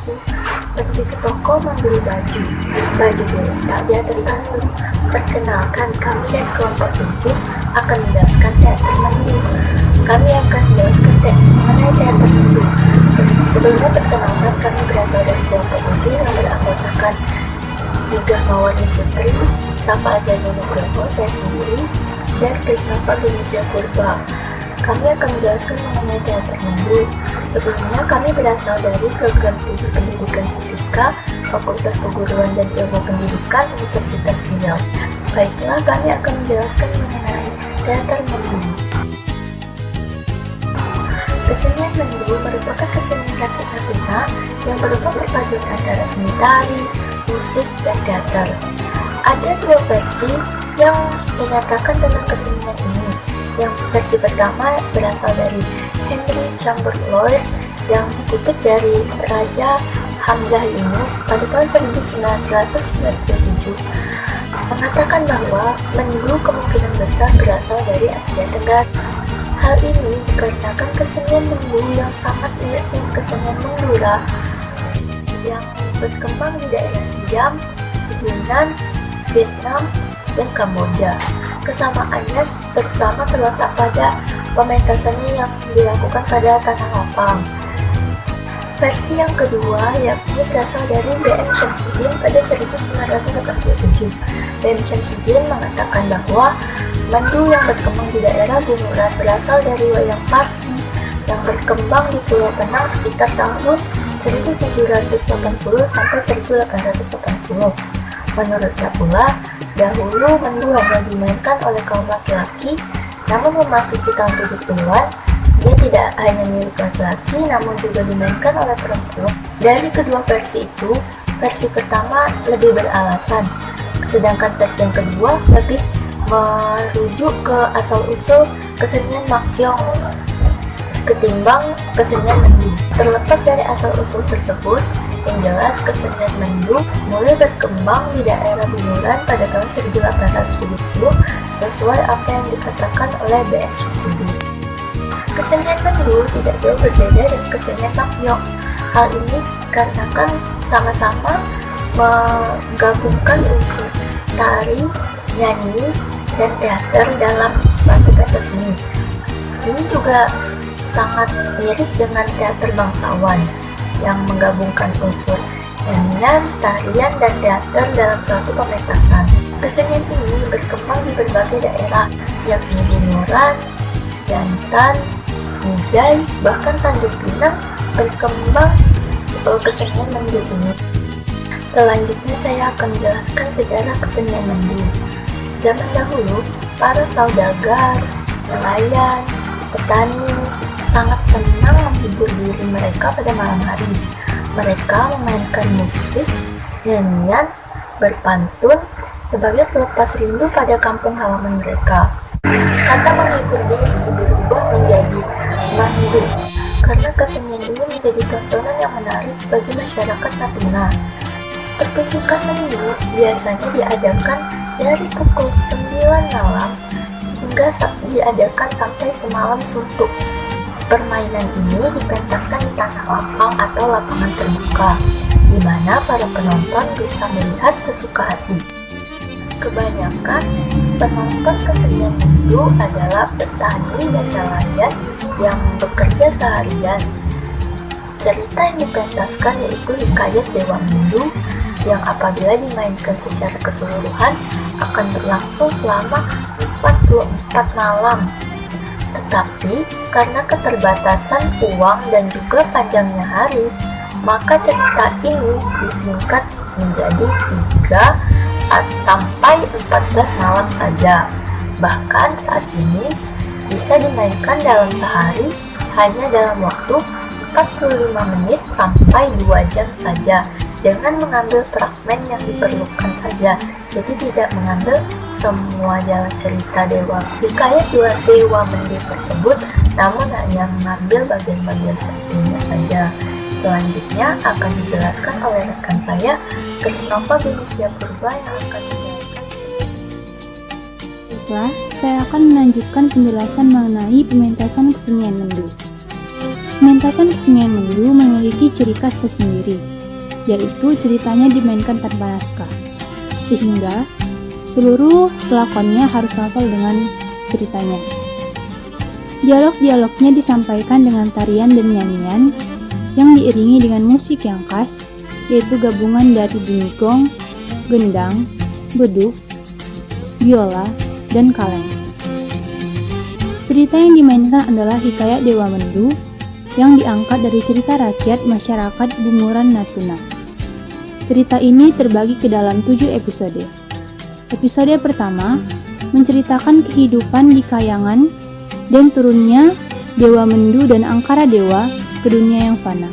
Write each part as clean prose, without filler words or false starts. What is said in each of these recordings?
itu pergi ke toko membeli baju. Baju diletak di atas tanduk. Perkenalkan, kami dan kelompok 7 akan menjelaskan teater Mandu. Kami akan menjelaskan mengenai teater Mandu. Sebelumnya perkenalkan, kami berasal dari kelompok 7 yang beranggotakan Higah Mawarni Fitri, Safa Ajani Nugroho, saya sendiri, dan Krisnova Genisya Purba. Kami akan menjelaskan mengenai teater Mandu. Sebelumnya kami berasal dari program studi pendidikan fisika, Fakultas Keguruan dan Ilmu Pendidikan Universitas Riau. Baiklah, kami akan menjelaskan mengenai teater Mandu. Kesenian Mandu merupakan kesenian rakyat Natuna yang berupa perpaduan antara seni tari, musik, dan teater. Ada dua versi yang menyatakan tentang kesenian ini. Yang versi pertama berasal dari Henry Chamberlain yang dikutip dari Raja Hamzah Yunus pada tahun 1997, mengatakan bahwa Mandu kemungkinan besar berasal dari Asia Tenggara. Hal ini dikarenakan kesenian Mandu yang sangat mirip dengan kesenian Mandura yang berkembang di daerah Siam, Yunan, Vietnam, dan Kamboja. Kesamaannya terutama terletak pada pementasannya yang dilakukan pada tanah lapang. Versi yang kedua yakni berasal dari B.M. Syamsuddin pada 1987. B.M. Syamsuddin mengatakan bahwa Mandu yang berkembang di daerah Bunguran berasal dari wayang Parsi yang berkembang di Pulau Penang sekitar tahun 1780 sampai 1880. Menurutnya pula, dahulu Mandu hanya dimainkan oleh kaum laki-laki, namun memasuki tahun 70-an, dia tidak hanya milik laki-laki, namun juga dimainkan oleh perempuan. Dari kedua versi itu, versi pertama lebih beralasan, sedangkan versi yang kedua lebih merujuk ke asal-usul kesenian Makyong ketimbang kesenian Mandu. Terlepas dari asal-usul tersebut, yang jelas kesenian Mandu mulai berkembang di daerah Bunguran pada tahun 1870 sesuai apa yang dikatakan oleh B.M. Syamsuddin. Kesenian Mandu tidak jauh berbeda dari kesenian Makyong. Hal ini dikarenakan sama-sama menggabungkan unsur tari, nyanyi, dan teater dalam suatu pentas seni. Ini juga sangat mirip dengan teater bangsawan yang menggabungkan unsur nyanyian, tarian, dan teater dalam suatu pementasan. Kesenian ini berkembang di berbagai daerah, yakni di Muran, Siantan, Nidai, bahkan Tanjung Pinang berkembang kesenian Mandu ini. Selanjutnya saya akan menjelaskan sejarah kesenian Mandu. Zaman dahulu, para saudagar, nelayan, petani sangat senang menghibur diri mereka pada malam hari. Mereka memainkan musik, nyanyian, berpantun sebagai pelepas rindu pada kampung halaman mereka. Kata menghibur diri berubah menjadi mandu karena kesenian ini menjadi tontonan yang menarik bagi masyarakat Natuna. Pertunjukan Mandu biasanya diadakan dari pukul 9 malam hingga diadakan sampai semalam suntuk. Permainan ini dipentaskan di tanah lapang atau lapangan terbuka, di mana para penonton bisa melihat sesuka hati. Kebanyakan penonton kesenian Mandu adalah petani dan nelayan yang bekerja seharian. Cerita yang dipentaskan yaitu hikayat Dewa Mandu yang apabila dimainkan secara keseluruhan akan berlangsung selama 44 malam. Tetapi karena keterbatasan uang dan juga panjangnya hari, maka cerita ini disingkat menjadi 3 sampai 14 malam saja. Bahkan saat ini bisa dimainkan dalam sehari hanya dalam waktu 45 menit sampai 2 jam saja, dengan mengambil fragmen yang diperlukan saja, jadi tidak mengambil semua jalan cerita hikayat Dewa Mandu tersebut, namun hanya mengambil bagian-bagian pentingnya saja. Selanjutnya akan dijelaskan oleh rekan saya, Krisnova Genisya Purba, yang akan menjelaskan. Baiklah, saya akan melanjutkan penjelasan mengenai pementasan kesenian Mandu. Pementasan kesenian Mandu memiliki ciri khas tersendiri. yaitu ceritanya dimainkan tanpa naskah, sehingga seluruh pelakonnya harus hafal dengan ceritanya. Dialog-dialognya disampaikan dengan tarian dan nyanyian yang diiringi dengan musik yang khas, yaitu gabungan dari bunyi gong, gendang, beduk, biola, dan kaleng. Cerita yang dimainkan adalah hikayat Dewa Mendu yang diangkat dari cerita rakyat masyarakat Bunguran Natuna. Cerita ini terbagi ke dalam 7 episode. Episode pertama menceritakan kehidupan di Kayangan dan turunnya Dewa Mendu dan Angkara Dewa ke dunia yang fana.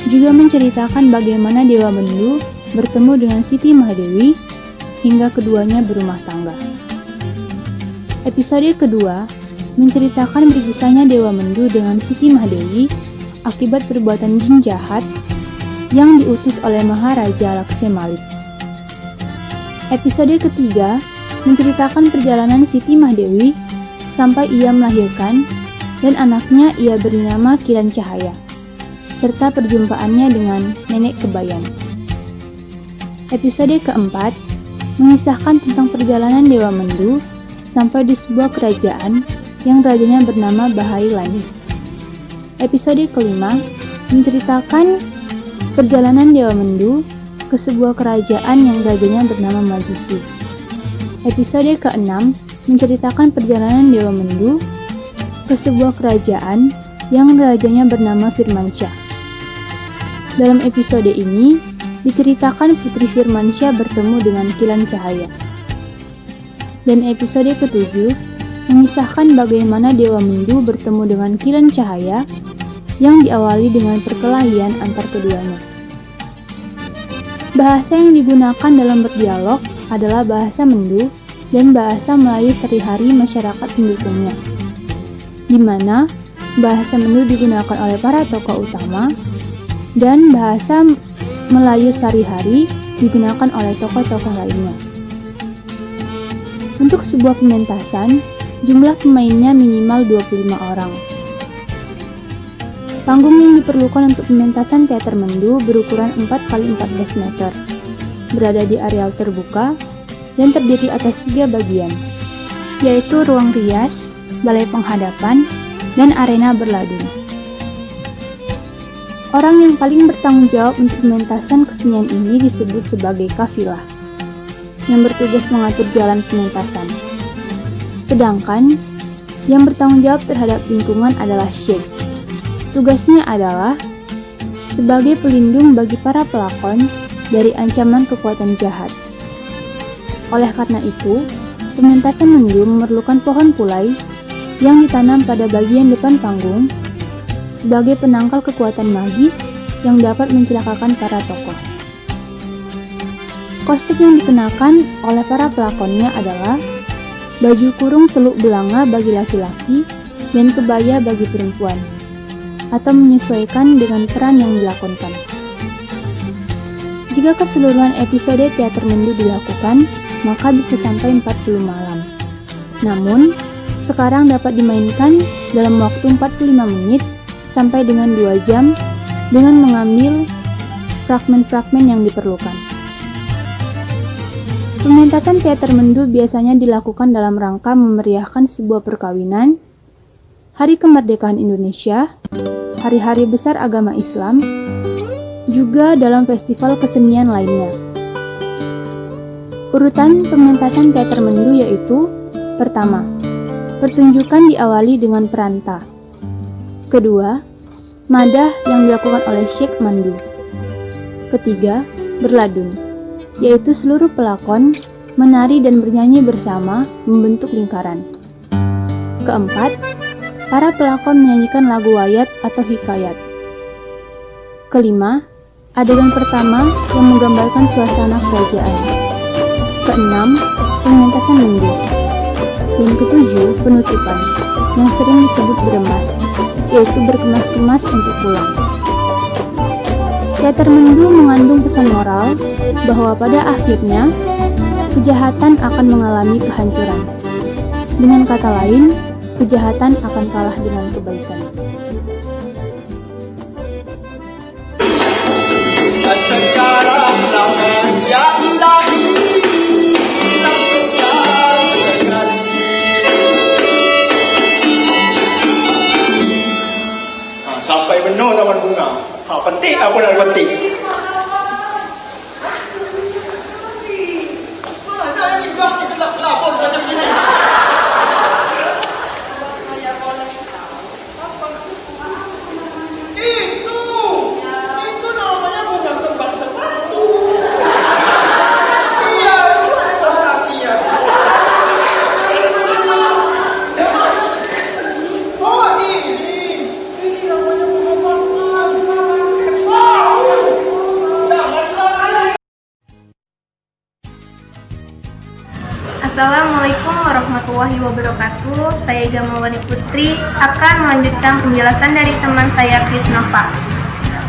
Juga menceritakan bagaimana Dewa Mendu bertemu dengan Siti Mahdewi hingga keduanya berumah tangga. Episode kedua menceritakan berpisahnya Dewa Mendu dengan Siti Mahdewi akibat perbuatan jin jahat yang diutus oleh Maharaja Laksemalik. Episode ketiga menceritakan perjalanan Siti Mahdewi sampai ia melahirkan dan anaknya ia beri nama Kiran Cahaya, serta perjumpaannya dengan Nenek Kebayan. Episode keempat mengisahkan tentang perjalanan Dewa Mendu sampai di sebuah kerajaan yang rajanya bernama Bahai Langit. Episode kelima menceritakan perjalanan Dewa Mendu ke sebuah kerajaan yang rajanya bernama Majusi. Episode keenam menceritakan perjalanan Dewa Mendu ke sebuah kerajaan yang rajanya bernama Firmansyah. Dalam episode ini diceritakan Putri Firmansyah bertemu dengan Kiran Cahaya. Dan episode ketujuh mengisahkan bagaimana Dewa Mendu bertemu dengan Kiran Cahaya yang diawali dengan perkelahian antar keduanya. Bahasa yang digunakan dalam berdialog adalah bahasa Mendu dan bahasa Melayu sehari-hari masyarakat pendukungnya, di mana bahasa Mendu digunakan oleh para tokoh utama dan bahasa Melayu sehari-hari digunakan oleh tokoh-tokoh lainnya. Untuk sebuah pementasan, jumlah pemainnya minimal 25 orang. Panggung yang diperlukan untuk pementasan teater Mendu berukuran 4x14 meter, berada di areal terbuka, dan terdiri atas 3 bagian, yaitu ruang rias, balai penghadapan, dan arena berladun. Orang yang paling bertanggung jawab untuk pementasan kesenian ini disebut sebagai kafilah, yang bertugas mengatur jalan pementasan. Sedangkan, yang bertanggung jawab terhadap lingkungan adalah syekh. Tugasnya adalah sebagai pelindung bagi para pelakon dari ancaman kekuatan jahat. Oleh karena itu, pementasan Mendu memerlukan pohon pulai yang ditanam pada bagian depan panggung sebagai penangkal kekuatan magis yang dapat mencelakakan para tokoh. Kostum yang dikenakan oleh para pelakonnya adalah baju kurung teluk belanga bagi laki-laki dan kebaya bagi perempuan, atau menyesuaikan dengan peran yang dilakonkan. Jika keseluruhan episode teater Mendu dilakukan, maka bisa sampai 40 malam. Namun, sekarang dapat dimainkan dalam waktu 45 menit sampai dengan 2 jam dengan mengambil fragmen-fragmen yang diperlukan. Pementasan teater Mendu biasanya dilakukan dalam rangka memeriahkan sebuah perkawinan, Hari Kemerdekaan Indonesia, hari-hari besar agama Islam, juga dalam festival kesenian lainnya. Urutan pementasan teater Mendu yaitu: pertama, pertunjukan diawali dengan peranta. Kedua, madah yang dilakukan oleh Syekh Mandu. Ketiga, berladun, yaitu seluruh pelakon menari dan bernyanyi bersama membentuk lingkaran. Keempat, para pelakon menyanyikan lagu wayat atau hikayat. Kelima, adegan pertama yang menggambarkan suasana kerajaan. Keenam, pementasan Mendu. Dan ketujuh, penutupan, yang sering disebut beremas, yaitu berkemas-kemas untuk pulang. Teater Mendu mengandung pesan moral bahwa pada akhirnya kejahatan akan mengalami kehancuran. Dengan kata lain, kejahatan akan kalah dengan kebaikan. Sekarang lawan yang lain hilang senyap sekali. Sampai benar taman bunga. Petik apa nak petik? Mana ni bang ni kelap-kelap macam ni? Itu namanya bunga kembang sepatu. Iya, itu atas kaki ya. Oh ini namanya bunga bakal. Assalamualaikum warahmatullahi wabarakatuh. Saya Jamawani Putri akan melanjutkan penjelasan dari teman saya Krisnova.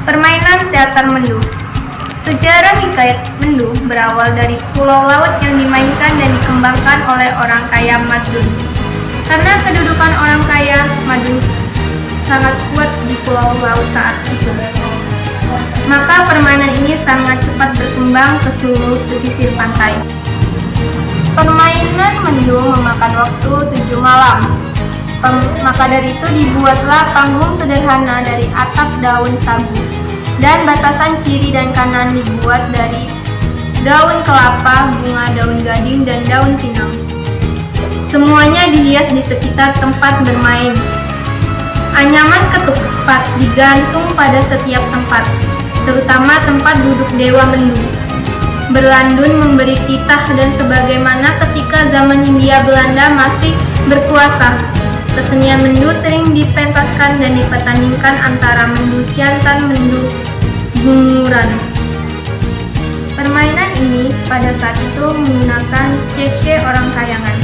Permainan teater Mendu. Sejarah hikayat Mendu berawal dari pulau laut yang dimainkan dan dikembangkan oleh orang kaya Madun. Karena kedudukan orang kaya Madun sangat kuat di pulau laut saat itu, maka permainan ini sangat cepat berkembang ke seluruh pesisir pantai. Permainan Mendu memakan waktu 7 malam. Maka dari itu dibuatlah panggung sederhana dari atap daun sagu, dan batasan kiri dan kanan dibuat dari daun kelapa, bunga daun gading, dan daun pinang. Semuanya dihias di sekitar tempat bermain. Anyaman ketupat digantung pada setiap tempat, terutama tempat duduk Dewa Mendu. Berlandun memberi titah, dan sebagaimana ketika zaman Hindia Belanda masih berkuasa, kesenian Mendu sering dipentaskan dan dipertandingkan antara Mendu Siantan, Mendu Bunguran. Permainan ini pada saat itu menggunakan cece orang kayangan,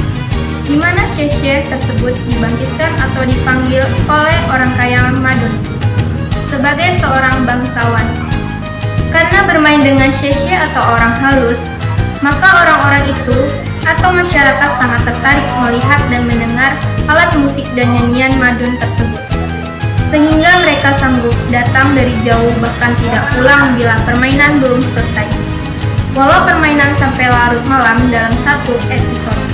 di mana cece tersebut dibangkitkan atau dipanggil oleh orang kayangan Madun sebagai seorang bangsawan. Karena bermain dengan cece atau orang halus, maka orang-orang itu atau masyarakat sangat tertarik melihat dan mendengar alat musik dan nyanyian Madun tersebut, sehingga mereka sanggup datang dari jauh, bahkan tidak pulang bila permainan belum selesai, walau permainan sampai larut malam dalam satu episode.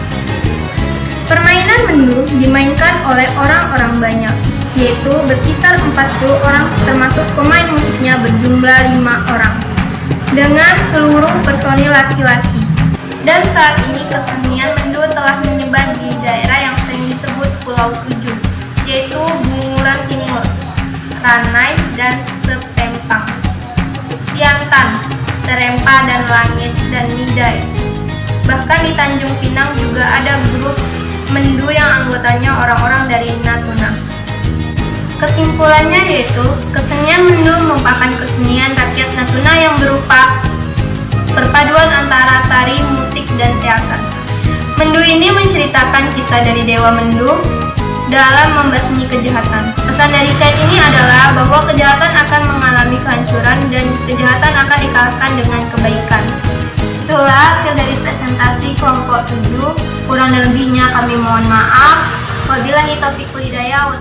Permainan Mendu dimainkan oleh orang-orang banyak, yaitu berkisar 40 orang termasuk pemain musiknya berjumlah 5 orang, dengan seluruh personil laki-laki. Dan saat ini kesenian Mendu telah menyebar di daerah yang sering disebut Pulau Tujuh, yaitu Bunguran Timur, Ranai, dan Sepempang, Siantan, Terempa, dan Langit, dan Nidai. Bahkan di Tanjung Pinang juga ada grup Mendu yang anggotanya orang-orang dari Natuna. Kesimpulannya yaitu, kesenian Mendu merupakan kesenian rakyat Natuna yang berupa perpaduan antara tari, musik, dan teater. Mendu ini menceritakan kisah dari Dewa Mendu dalam membasmi kejahatan. Pesan dari kain ini adalah bahwa kejahatan akan mengalami kehancuran dan kejahatan akan dikalahkan dengan kebaikan. Itulah hasil dari presentasi kelompok 7. Kurang dan lebihnya kami mohon maaf. Wabillahi taufiq wal hidayah.